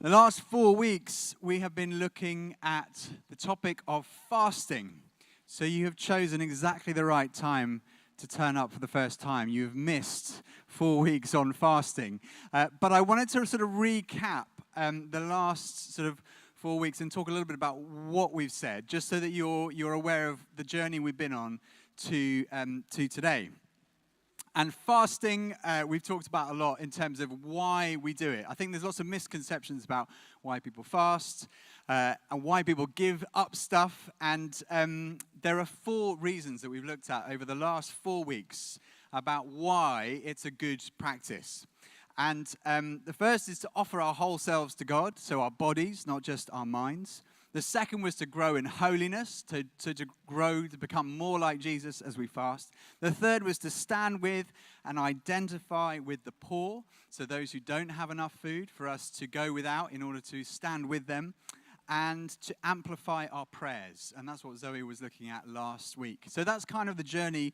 The last 4 weeks, we have been looking at the topic of fasting. So you have chosen exactly the right time to turn up for the first time. You have missed 4 weeks on fasting. But I wanted to sort of recap the last sort of 4 weeks and talk a little bit about what we've said, just so that you're aware of the journey we've been on to today. And fasting, we've talked about a lot in terms of why we do it. I think there's lots of misconceptions about why people fast and why people give up stuff. And there are 4 reasons that we've looked at over the last 4 weeks about why it's a good practice. And the first is to offer our whole selves to God, so our bodies, not just our minds. The second was to grow in holiness, to grow, to become more like Jesus as we fast. The third was to stand with and identify with the poor, so those who don't have enough food, for us to go without in order to stand with them, and to amplify our prayers. And that's what Zoe was looking at last week. So that's kind of the journey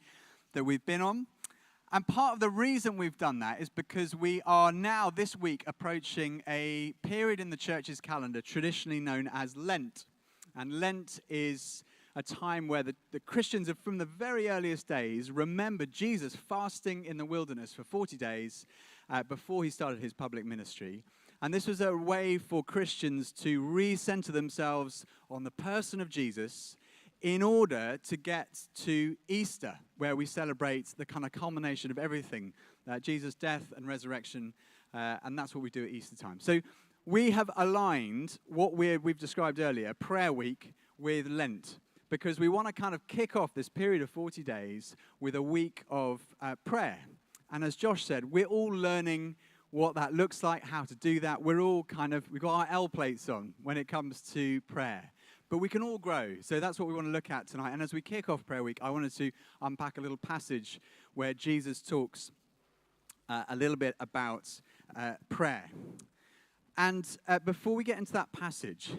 that we've been on. And part of the reason we've done that is because we are now, this week, approaching a period in the church's calendar traditionally known as Lent. And Lent is a time where the Christians have, from the very earliest days, remembered Jesus fasting in the wilderness for 40 days before he started his public ministry. And this was a way for Christians to recenter themselves on the person of Jesus in order to get to Easter, where we celebrate the kind of culmination of everything, Jesus' death and resurrection, and that's what we do at Easter time. So we have aligned what we've described earlier, prayer week, with Lent, because we want to kind of kick off this period of 40 days with a week of prayer. And as Josh said, we're all learning what that looks like, how to do that. We've got our L plates on when it comes to prayer. But we can all grow, so that's what we want to look at tonight. And as we kick off Prayer Week, I wanted to unpack a little passage where Jesus talks a little bit about prayer. And before we get into that passage,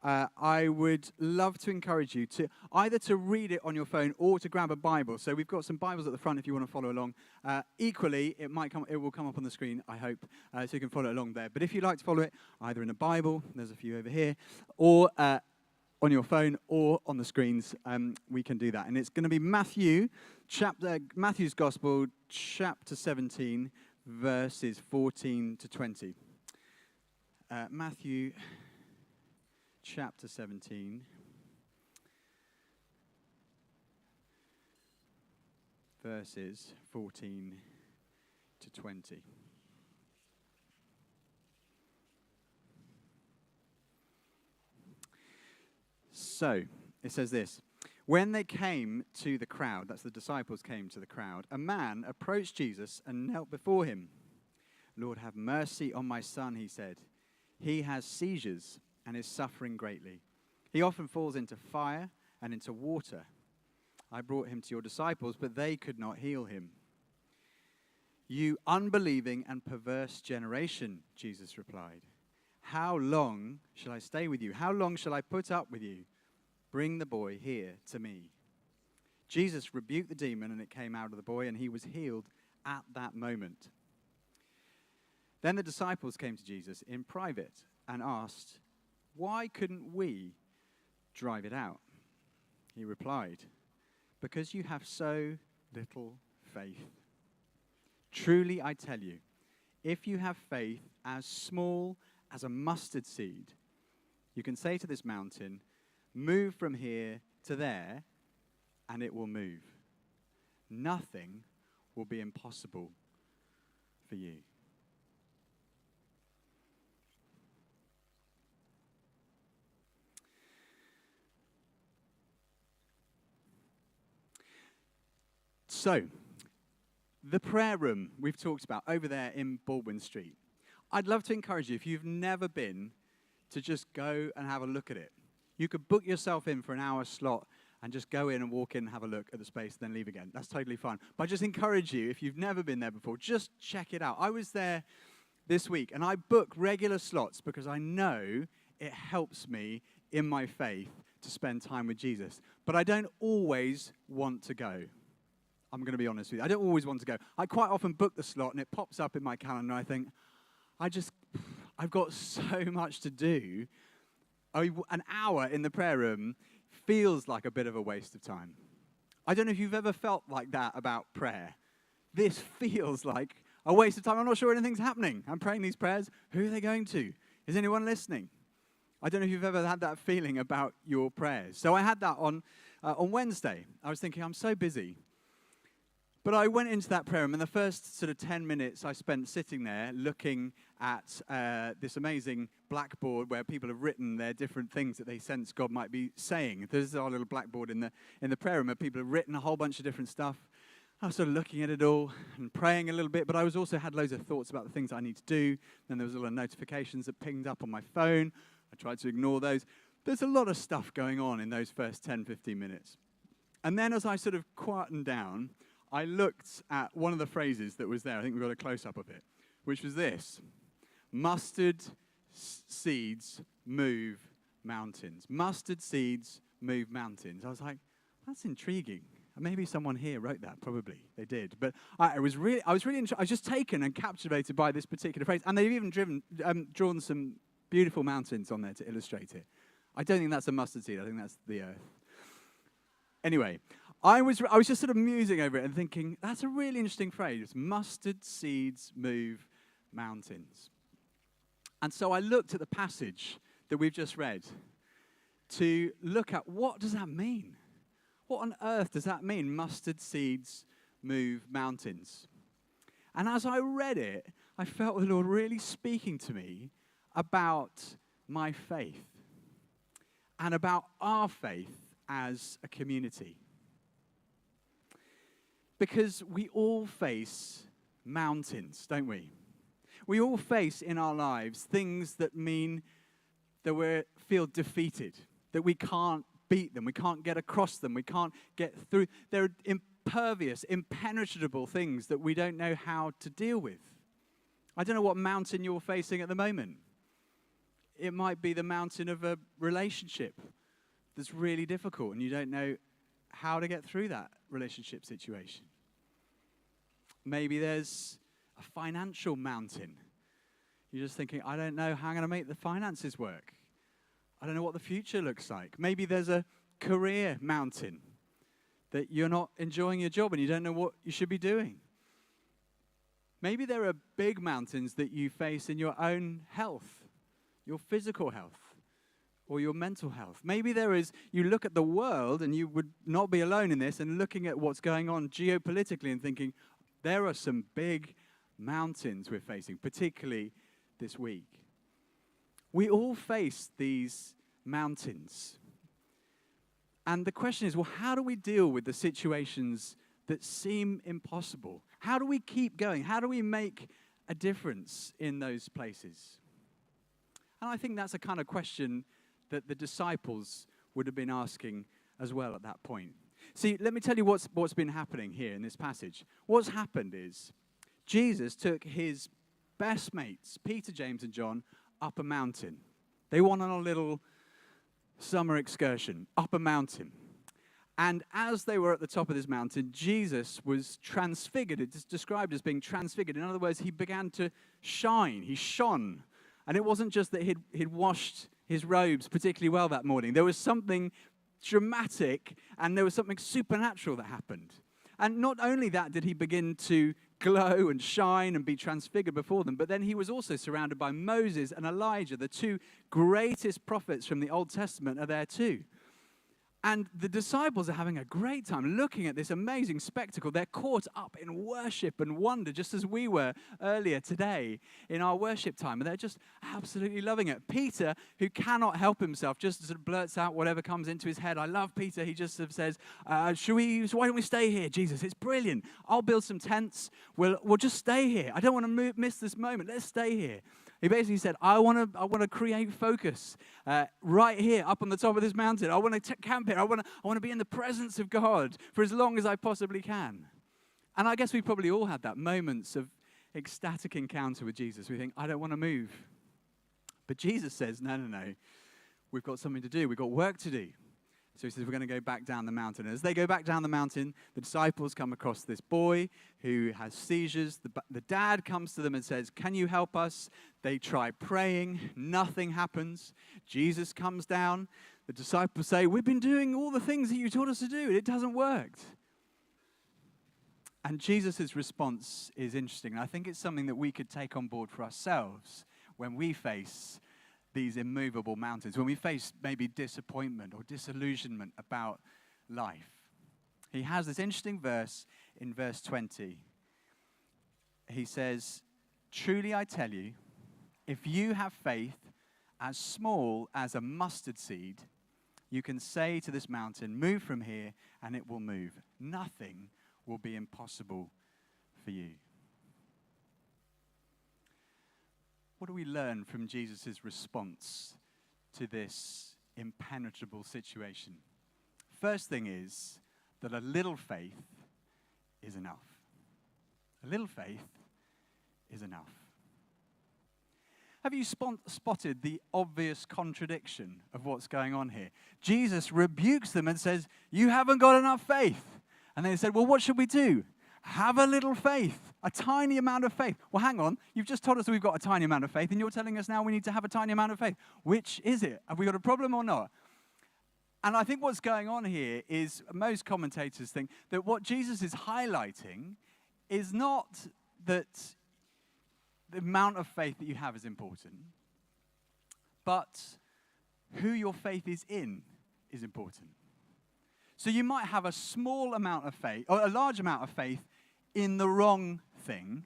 I would love to encourage you to either to read it on your phone or to grab a Bible. So we've got some Bibles at the front if you want to follow along. Equally, it will come up on the screen, I hope, so you can follow along there. But if you'd like to follow it, either in a Bible, there's a few over here, or on your phone or on the screens, we can do that. And it's going to be Matthew's Gospel, chapter 17, verses 14 to 20. Matthew, chapter 17, verses 14 to 20. So, it says this: when they came to the crowd, that's the disciples came to the crowd, a man approached Jesus and knelt before him. "Lord, have mercy on my son," he said. "He has seizures and is suffering greatly. He often falls into fire and into water. I brought him to your disciples, but they could not heal him." "You unbelieving and perverse generation," Jesus replied. "How long shall I stay with you? How long shall I put up with you? Bring the boy here to me." Jesus rebuked the demon, and it came out of the boy, and he was healed at that moment. Then the disciples came to Jesus in private and asked, "Why couldn't we drive it out?" He replied, "Because you have so little faith. Truly, I tell you, if you have faith as small as a mustard seed, you can say to this mountain, 'Move from here to there,' and it will move. Nothing will be impossible for you." So, the prayer room we've talked about over there in Baldwin Street. I'd love to encourage you, if you've never been, to just go and have a look at it. You could book yourself in for an hour slot and just go in and walk in and have a look at the space, then leave again. That's totally fine. But I just encourage you, if you've never been there before, just check it out. I was there this week, and I book regular slots because I know it helps me in my faith to spend time with Jesus. But I don't always want to go. I'm going to be honest with you. I don't always want to go. I quite often book the slot, and it pops up in my calendar, and I think, I've got so much to do. An hour in the prayer room feels like a bit of a waste of time. I don't know if you've ever felt like that about prayer. This feels like a waste of time. I'm not sure anything's happening. I'm praying these prayers. Who are they going to? Is anyone listening? I don't know if you've ever had that feeling about your prayers. So I had that on Wednesday. I was thinking, I'm so busy. But I went into that prayer room, and the first sort of 10 minutes I spent sitting there looking at this amazing blackboard where people have written their different things that they sense God might be saying. There's our little blackboard in the prayer room where people have written a whole bunch of different stuff. I was sort of looking at it all and praying a little bit, but I was also had loads of thoughts about the things I need to do. Then there was a lot of notifications that pinged up on my phone. I tried to ignore those. There's a lot of stuff going on in those first 10, 15 minutes. And then as I sort of quietened down, I looked at one of the phrases that was there. I think we got a close-up of it, which was this: mustard seeds move mountains. Mustard seeds move mountains. I was like, that's intriguing. Maybe someone here wrote that. Probably they did. But I was really I was just taken and captivated by this particular phrase. And they've even drawn some beautiful mountains on there to illustrate it. I don't think that's a mustard seed. I think that's the earth. Anyway, I was just sort of musing over it and thinking, that's a really interesting phrase. Mustard seeds move mountains. And so I looked at the passage that we've just read to look at, what does that mean? What on earth does that mean? Mustard seeds move mountains. And as I read it, I felt the Lord really speaking to me about my faith and about our faith as a community. Because we all face mountains, don't we? We all face in our lives things that mean that we feel defeated, that we can't beat them, we can't get across them, we can't get through. They're impervious, impenetrable things that we don't know how to deal with. I don't know what mountain you're facing at the moment. It might be the mountain of a relationship that's really difficult and you don't know how to get through that relationship situation. Maybe there's a financial mountain. You're just thinking, I don't know how I'm going to make the finances work. I don't know what the future looks like. Maybe there's a career mountain that you're not enjoying your job and you don't know what you should be doing. Maybe there are big mountains that you face in your own health, your physical health, or your mental health. Maybe you look at the world, and you would not be alone in this, and looking at what's going on geopolitically and thinking, there are some big mountains we're facing, particularly this week. We all face these mountains. And the question is, well, how do we deal with the situations that seem impossible? How do we keep going? How do we make a difference in those places? And I think that's a kind of question that the disciples would have been asking as well at that point. See, let me tell you what's been happening here in this passage. What's happened is Jesus took his best mates, Peter, James, and John, up a mountain. They went on a little summer excursion up a mountain. And as they were at the top of this mountain, Jesus was transfigured. It's described as being transfigured. In other words, he began to shine. He shone. And it wasn't just that he'd washed his robes particularly well that morning. There was something dramatic and there was something supernatural that happened. And not only that did he begin to glow and shine and be transfigured before them, but then he was also surrounded by Moses and Elijah, the two greatest prophets from the Old Testament are there too. And the disciples are having a great time looking at this amazing spectacle. They're caught up in worship and wonder, just as we were earlier today in our worship time. And they're just absolutely loving it. Peter, who cannot help himself, just sort of blurts out whatever comes into his head. I love Peter. He just sort of says, why don't we stay here, Jesus? It's brilliant. I'll build some tents. We'll just stay here. I don't want to miss this moment. Let's stay here. He basically said, I want to create focus right here up on the top of this mountain. I want to camp here. I want to be in the presence of God for as long as I possibly can. And I guess we probably all had that moments of ecstatic encounter with Jesus. We think, I don't want to move. But Jesus says, no. We've got something to do. We've got work to do. So he says, we're going to go back down the mountain. And as they go back down the mountain, the disciples come across this boy who has seizures. The dad comes to them and says, can you help us? They try praying. Nothing happens. Jesus comes down. The disciples say, we've been doing all the things that you taught us to do, and it hasn't worked. And Jesus' response is interesting. And I think it's something that we could take on board for ourselves when we face these immovable mountains, when we face maybe disappointment or disillusionment about life. He has this interesting verse in verse 20. He says, truly I tell you, if you have faith as small as a mustard seed, you can say to this mountain, move from here, and it will move. Nothing will be impossible for you. What do we learn from Jesus' response to this impenetrable situation? First thing is that a little faith is enough. A little faith is enough. Have you spotted the obvious contradiction of what's going on here? Jesus rebukes them and says, you haven't got enough faith. And they said, well, what should we do? Have a little faith, a tiny amount of faith. Well, hang on. You've just told us that we've got a tiny amount of faith, and you're telling us now we need to have a tiny amount of faith. Which is it? Have we got a problem or not? And I think what's going on here is most commentators think that what Jesus is highlighting is not that the amount of faith that you have is important, but who your faith is in is important. So you might have a small amount of faith, or a large amount of faith in the wrong thing,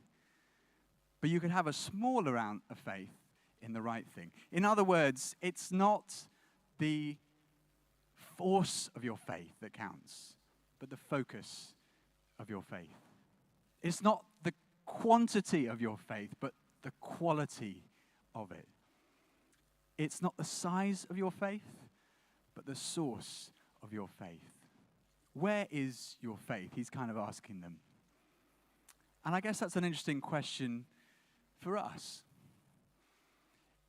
but you could have a smaller amount of faith in the right thing. In other words, it's not the force of your faith that counts, but the focus of your faith. It's not the quantity of your faith, but the quality of it. It's not the size of your faith, but the source of your faith. Where is your faith? He's kind of asking them. And I guess that's an interesting question for us.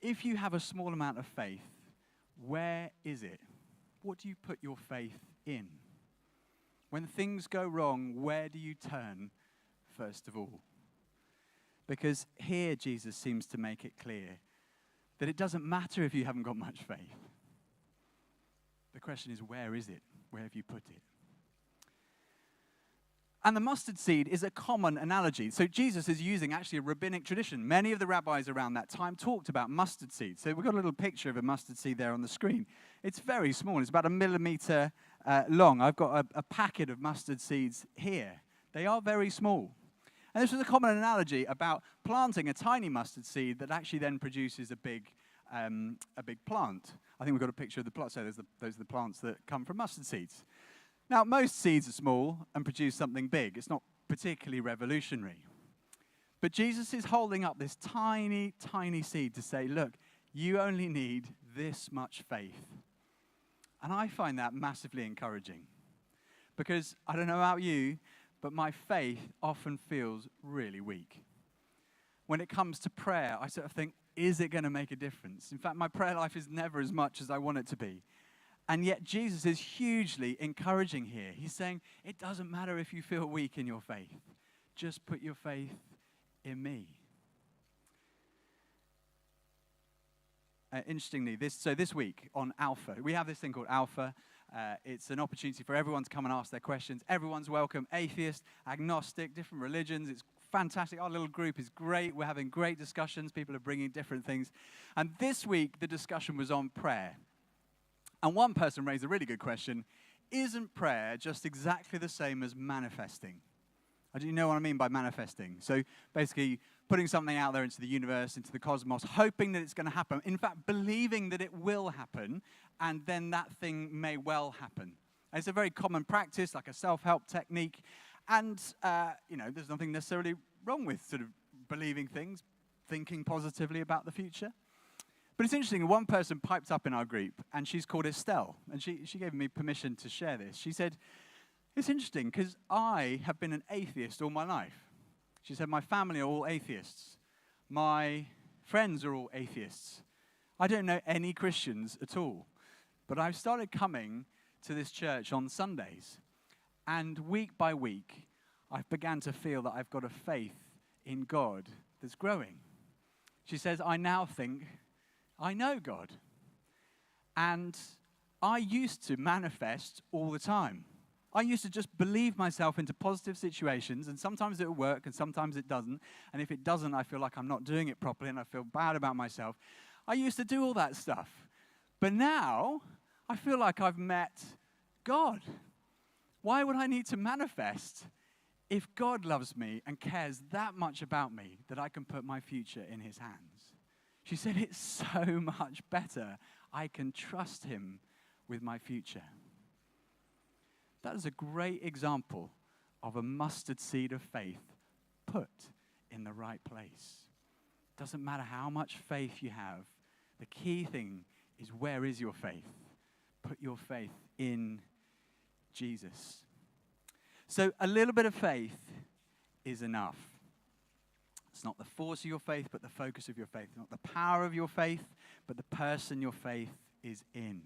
If you have a small amount of faith, where is it? What do you put your faith in? When things go wrong, where do you turn first of all? Because here Jesus seems to make it clear that it doesn't matter if you haven't got much faith. The question is, where is it? Where have you put it? And the mustard seed is a common analogy. So Jesus is using actually a rabbinic tradition. Many of the rabbis around that time talked about mustard seed. So we've got a little picture of a mustard seed there on the screen. It's very small. It's about 1 millimeter long. I've got a packet of mustard seeds here. They are very small. And this was a common analogy about planting a tiny mustard seed that actually then produces a big plant. I think we've got a picture of the plant. So those are the plants that come from mustard seeds. Now, most seeds are small and produce something big. It's not particularly revolutionary. But Jesus is holding up this tiny, tiny seed to say, look, you only need this much faith. And I find that massively encouraging. Because I don't know about you, but my faith often feels really weak. When it comes to prayer, I sort of think, is it going to make a difference? In fact, my prayer life is never as much as I want it to be. And yet Jesus is hugely encouraging here. He's saying, it doesn't matter if you feel weak in your faith. Just put your faith in me. Interestingly, this week on Alpha, we have this thing called Alpha. It's an opportunity for everyone to come and ask their questions. Everyone's welcome, atheist, agnostic, different religions. It's fantastic. Our little group is great. We're having great discussions. People are bringing different things. And this week, the discussion was on prayer. And one person raised a really good question. Isn't prayer just exactly the same as manifesting? Do you know what I mean by manifesting? So basically putting something out there into the universe, into the cosmos, hoping that it's going to happen. In fact, believing that it will happen, and then that thing may well happen. And it's a very common practice, like a self-help technique. And, there's nothing necessarily wrong with sort of believing things, thinking positively about the future. But it's interesting, one person piped up in our group, and she's called Estelle, and she gave me permission to share this. She said, it's interesting, because I have been an atheist all my life. She said, my family are all atheists. My friends are all atheists. I don't know any Christians at all. But I've started coming to this church on Sundays. And week by week, I've begun to feel that I've got a faith in God that's growing. She says, I now think I know God. And I used to manifest all the time. I used to just believe myself into positive situations, and sometimes it will work and sometimes it doesn't. And if it doesn't, I feel like I'm not doing it properly and I feel bad about myself. I used to do all that stuff. But now, I feel like I've met God. Why would I need to manifest if God loves me and cares that much about me that I can put my future in his hands? She said, it's so much better. I can trust him with my future. That is a great example of a mustard seed of faith put in the right place. Doesn't matter how much faith you have. The key thing is, where is your faith? Put your faith in Jesus. So a little bit of faith is enough. It's not the force of your faith, but the focus of your faith. Not the power of your faith, but the person your faith is in.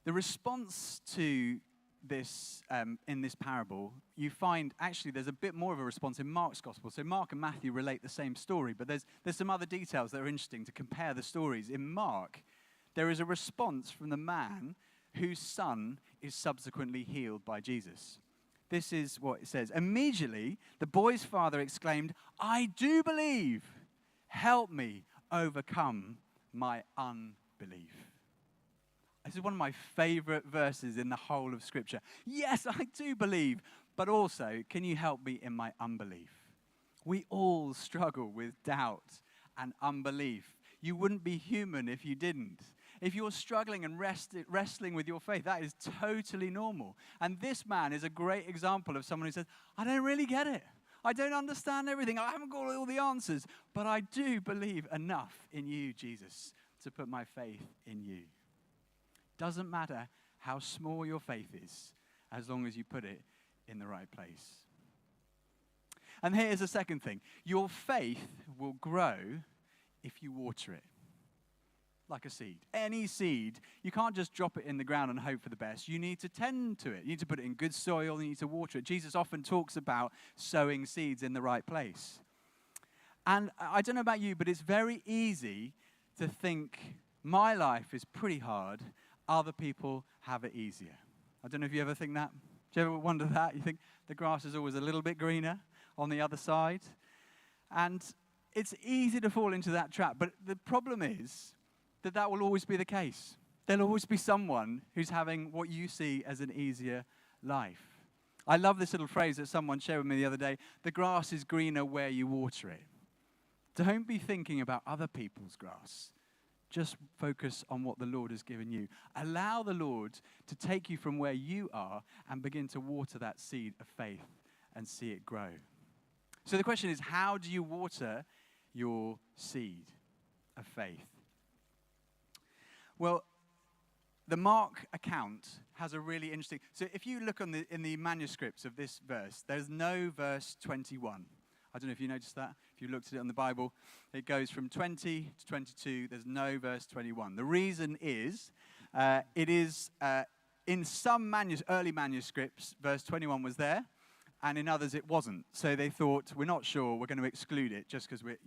The response to this, in this parable, you find actually there's a bit more of a response in Mark's gospel. So Mark and Matthew relate the same story, but there's some other details that are interesting to compare the stories. In Mark, there is a response from the man whose son is subsequently healed by Jesus. This is what it says. Immediately, the boy's father exclaimed, I do believe. Help me overcome my unbelief. This is one of my favorite verses in the whole of Scripture. Yes, I do believe, but also, can you help me in my unbelief? We all struggle with doubt and unbelief. You wouldn't be human if you didn't. If you're struggling and wrestling with your faith, that is totally normal. And this man is a great example of someone who says, I don't really get it. I don't understand everything. I haven't got all the answers, but I do believe enough in you, Jesus, to put my faith in you. Doesn't matter how small your faith is, as long as you put it in the right place. And here's the second thing. Your faith will grow if you water it. Like a seed. Any seed, you can't just drop it in the ground and hope for the best. You need to tend to it. You need to put it in good soil. You need to water it. Jesus often talks about sowing seeds in the right place. And I don't know about you, but it's very easy to think my life is pretty hard. Other people have it easier. I don't know if you ever think that. Do you ever wonder that? You think the grass is always a little bit greener on the other side? And it's easy to fall into that trap. But the problem is that will always be the case. There'll always be someone who's having what you see as an easier life. I love this little phrase that someone shared with me the other day. The grass is greener where you water it. Don't be thinking about other people's grass. Just focus on what the Lord has given you. Allow the Lord to take you from where you are and begin to water that seed of faith and see it grow. So the question is, how do you water your seed of faith? Well, the Mark account has a really interesting... So if you look in the manuscripts of this verse, there's no verse 21. I don't know if you noticed that. If you looked at it on the Bible, it goes from 20 to 22. There's no verse 21. The reason is, it is in some early manuscripts, verse 21 was there, and in others it wasn't. So they thought, we're not sure, we're going to exclude it just because we're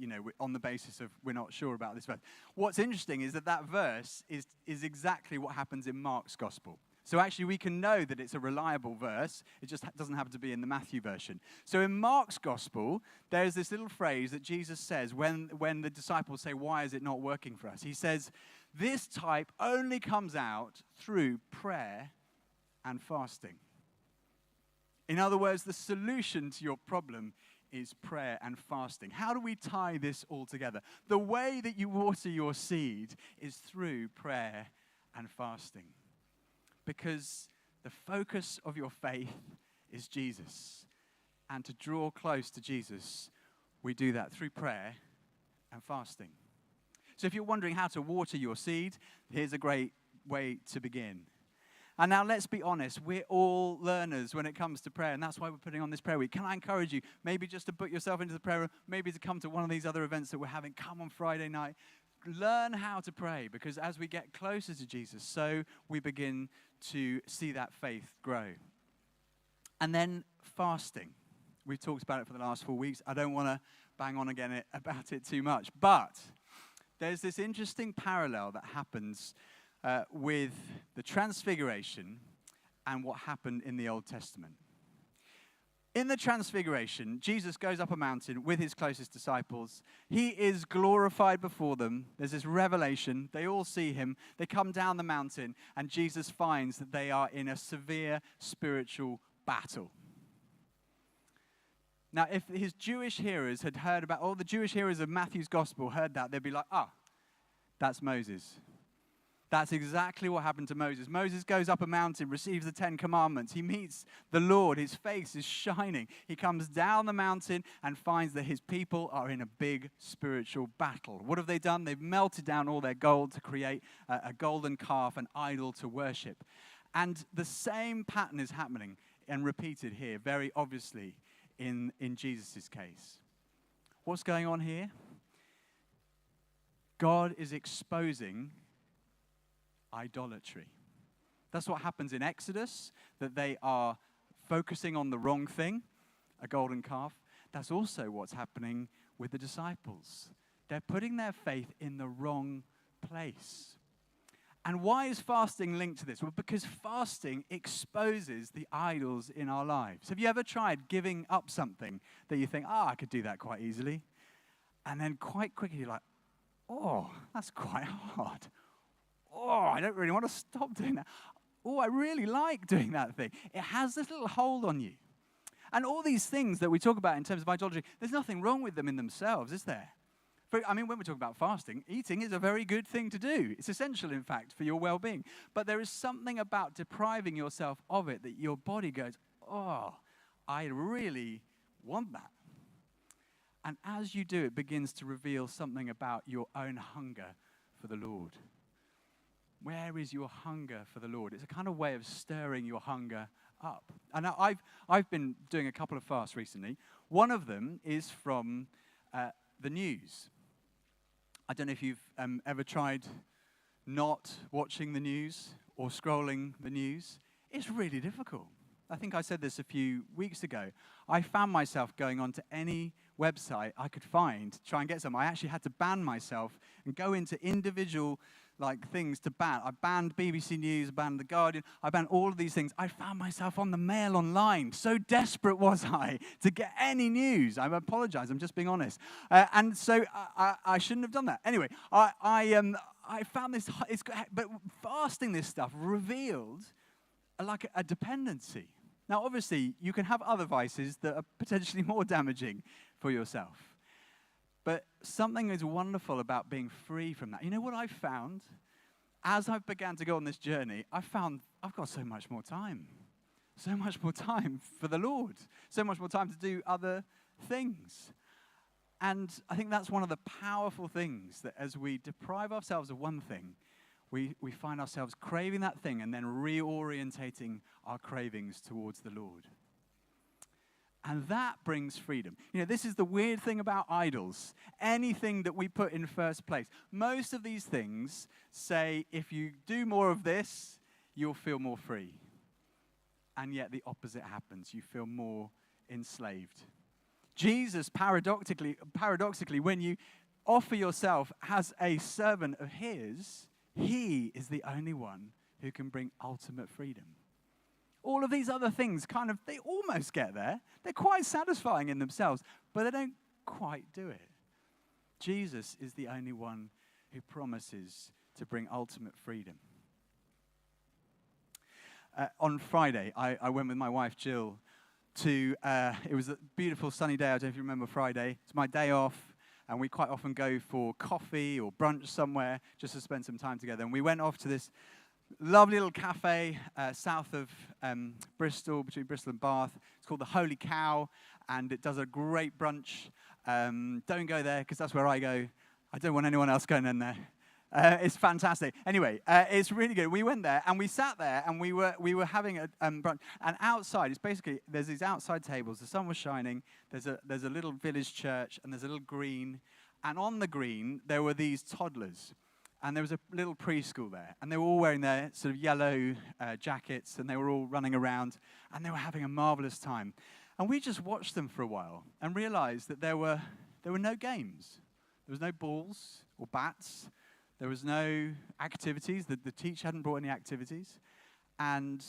on the basis of we're not sure about this verse. What's interesting is that verse is exactly what happens in Mark's gospel. So actually we can know that it's a reliable verse. It just doesn't happen to be in the Matthew version. So in Mark's gospel, there's this little phrase that Jesus says when the disciples say, why is it not working for us? He says, this type only comes out through prayer and fasting. In other words, the solution to your problem is prayer and fasting. How do we tie this all together? The way that you water your seed is through prayer and fasting. Because the focus of your faith is Jesus. And to draw close to Jesus, we do that through prayer and fasting. So if you're wondering how to water your seed, here's a great way to begin. And now let's be honest, we're all learners when it comes to prayer, and that's why we're putting on this prayer week. Can I encourage you, maybe just to put yourself into the prayer room, maybe to come to one of these other events that we're having. Come on Friday night. learn how to pray, because as we get closer to Jesus, so we begin to see that faith grow. And then fasting. We've talked about it for the last 4 weeks. I don't want to bang on again about it too much, but there's this interesting parallel that happens with the Transfiguration and what happened in the Old Testament. In the Transfiguration, Jesus goes up a mountain with his closest disciples. He is glorified before them. There's this revelation. They all see him. They come down the mountain, and Jesus finds that they are in a severe spiritual battle. Now, if his Jewish hearers had heard about, all the Jewish hearers of Matthew's gospel heard that, they'd be like, that's Moses. That's exactly what happened to Moses. Moses goes up a mountain, receives the 10 commandments. He meets the Lord. His face is shining. He comes down the mountain and finds that his people are in a big spiritual battle. What have they done? They've melted down all their gold to create a golden calf, an idol to worship. And the same pattern is happening and repeated here, very obviously, in Jesus' case. What's going on here? God is exposing idolatry. That's what happens in Exodus, that they are focusing on the wrong thing, a golden calf. That's also what's happening with the disciples. They're putting their faith in the wrong place. And why is fasting linked to this? Well, because fasting exposes the idols in our lives. Have you ever tried giving up something that you think, I could do that quite easily? And then quite quickly you're like, that's quite hard. I don't really want to stop doing that. I really like doing that thing. It has this little hold on you. And all these things that we talk about in terms of idolatry, there's nothing wrong with them in themselves, is there? When we talk about fasting, eating is a very good thing to do. It's essential, in fact, for your well-being. But there is something about depriving yourself of it that your body goes, I really want that. And as you do, it begins to reveal something about your own hunger for the Lord. Where is your hunger for the Lord? It's a kind of way of stirring your hunger up. And I've been doing a couple of fasts recently. One of them is from the news. I don't know if you've ever tried not watching the news or scrolling the news. It's really difficult. I think I said this a few weeks ago. I found myself going onto any website I could find to try and get some. I actually had to ban myself and go into individual things to ban. I banned BBC News, I banned The Guardian, I banned all of these things. I found myself on the Mail Online. So desperate was I to get any news. I apologize, I'm just being honest. And so I shouldn't have done that. Anyway, I found this, but fasting this stuff revealed a dependency. Now, obviously, you can have other vices that are potentially more damaging for yourself. But something is wonderful about being free from that. You know what I've found? As I've began to go on this journey, I've found I've got so much more time. So much more time for the Lord. So much more time to do other things. And I think that's one of the powerful things, that as we deprive ourselves of one thing, we find ourselves craving that thing and then reorientating our cravings towards the Lord. And that brings freedom. You know, this is the weird thing about idols. Anything that we put in first place. Most of these things say, if you do more of this, you'll feel more free. And yet the opposite happens. You feel more enslaved. Jesus, paradoxically, when you offer yourself as a servant of his, he is the only one who can bring ultimate freedom. All of these other things they almost get there. They're quite satisfying in themselves, but they don't quite do it. Jesus is the only one who promises to bring ultimate freedom. On Friday, I went with my wife, Jill, to, it was a beautiful sunny day. I don't know if you remember Friday. It's my day off, and we quite often go for coffee or brunch somewhere just to spend some time together. And we went off to this lovely little cafe south of Bristol, between Bristol and Bath. It's called the Holy Cow, and it does a great brunch. Don't go there, because that's where I go. I don't want anyone else going in there. It's fantastic. Anyway, it's really good. We went there, and we sat there, and we were having a brunch. And outside, it's basically, there's these outside tables. The sun was shining. There's a little village church, and there's a little green. And on the green, there were these toddlers. And there was a little preschool there. And they were all wearing their sort of yellow jackets. And they were all running around. And they were having a marvelous time. And we just watched them for a while and realized that there were no games. There was no balls or bats. There was no activities. The teacher hadn't brought any activities. And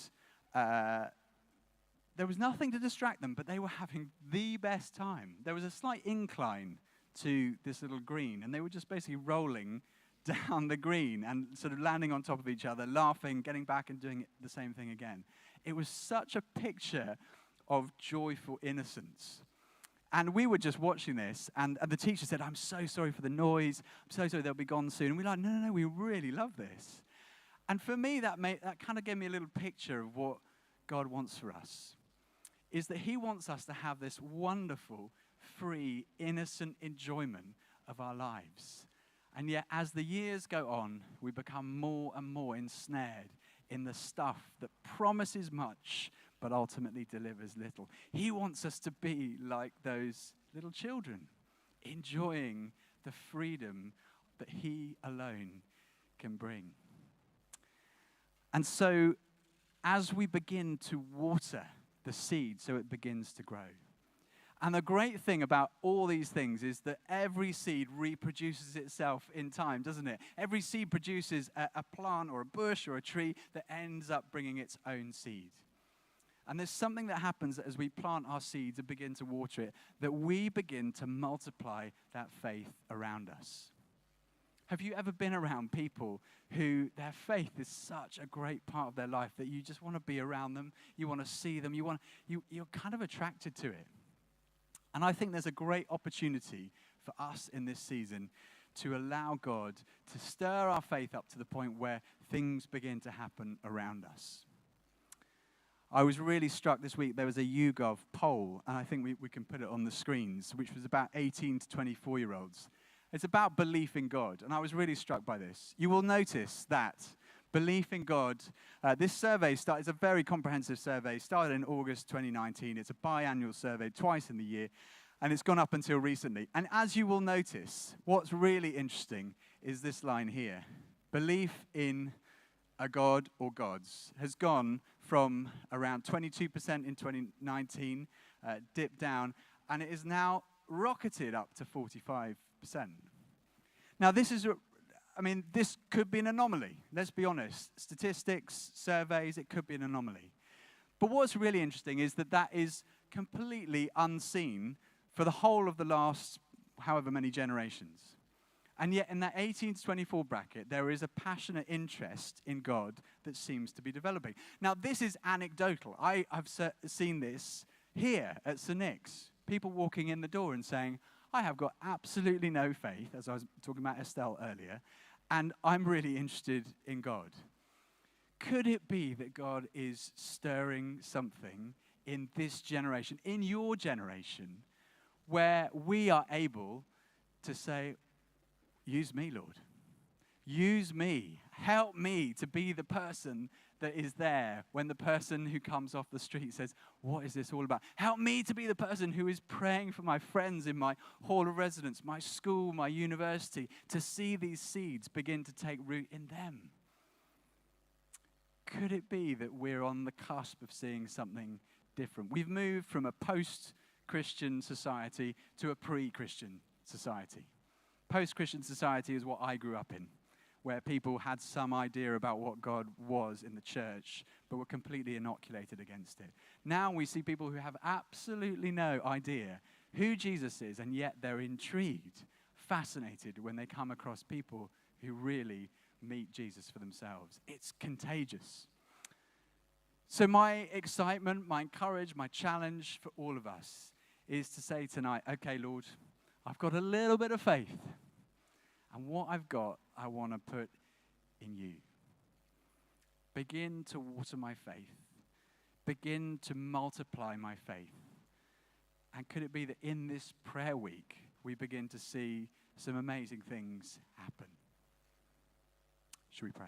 there was nothing to distract them, but they were having the best time. There was a slight incline to this little green, and they were just basically rolling down the green and sort of landing on top of each other, laughing, getting back and doing the same thing again. It was such a picture of joyful innocence. And we were just watching this, and the teacher said, I'm so sorry for the noise. I'm so sorry they'll be gone soon. And we're like, no, we really love this. And for me, that kind of gave me a little picture of what God wants for us, is that he wants us to have this wonderful, free, innocent enjoyment of our lives. And yet, as the years go on, we become more and more ensnared in the stuff that promises much, but ultimately delivers little. He wants us to be like those little children, enjoying the freedom that he alone can bring. And so, as we begin to water the seed so it begins to grow. And the great thing about all these things is that every seed reproduces itself in time, doesn't it? Every seed produces a plant or a bush or a tree that ends up bringing its own seed. And there's something that happens as we plant our seeds and begin to water it, that we begin to multiply that faith around us. Have you ever been around people who their faith is such a great part of their life that you just want to be around them, you want to see them, you're kind of attracted to it? And I think there's a great opportunity for us in this season to allow God to stir our faith up to the point where things begin to happen around us. I was really struck this week, there was a YouGov poll, and I think we can put it on the screens, which was about 18 to 24-year-olds. It's about belief in God, and I was really struck by this. You will notice that belief in God, this survey is a very comprehensive survey, started in August 2019. It's a biannual survey, twice in the year, and it's gone up until recently. And as you will notice, what's really interesting is this line here. Belief in a God or gods has gone from around 22% in 2019, dipped down, and it is now rocketed up to 45%. Now, this could be an anomaly. Let's be honest. Statistics, surveys, it could be an anomaly. But what's really interesting is that is completely unseen for the whole of the last however many generations. And yet, in that 18 to 24 bracket, there is a passionate interest in God that seems to be developing. Now, this is anecdotal. I have seen this here at St. Nick's. People walking in the door and saying, I have got absolutely no faith, as I was talking about Estelle earlier, and I'm really interested in God. Could it be that God is stirring something in this generation, in your generation, where we are able to say, use me, Lord. Use me. Help me to be the person that is there when the person who comes off the street says, what is this all about? Help me to be the person who is praying for my friends in my hall of residence, my school, my university, to see these seeds begin to take root in them. Could it be that we're on the cusp of seeing something different? We've moved from a post-Christian society to a pre-Christian society. Post-Christian society is what I grew up in, where people had some idea about what God was in the church, but were completely inoculated against it. Now we see people who have absolutely no idea who Jesus is, and yet they're intrigued, fascinated when they come across people who really meet Jesus for themselves. It's contagious. So my excitement, my courage, my challenge for all of us is to say tonight, okay, Lord, I've got a little bit of faith. And what I've got, I want to put in you. Begin to water my faith. Begin to multiply my faith. And could it be that in this prayer week, we begin to see some amazing things happen? Should we pray?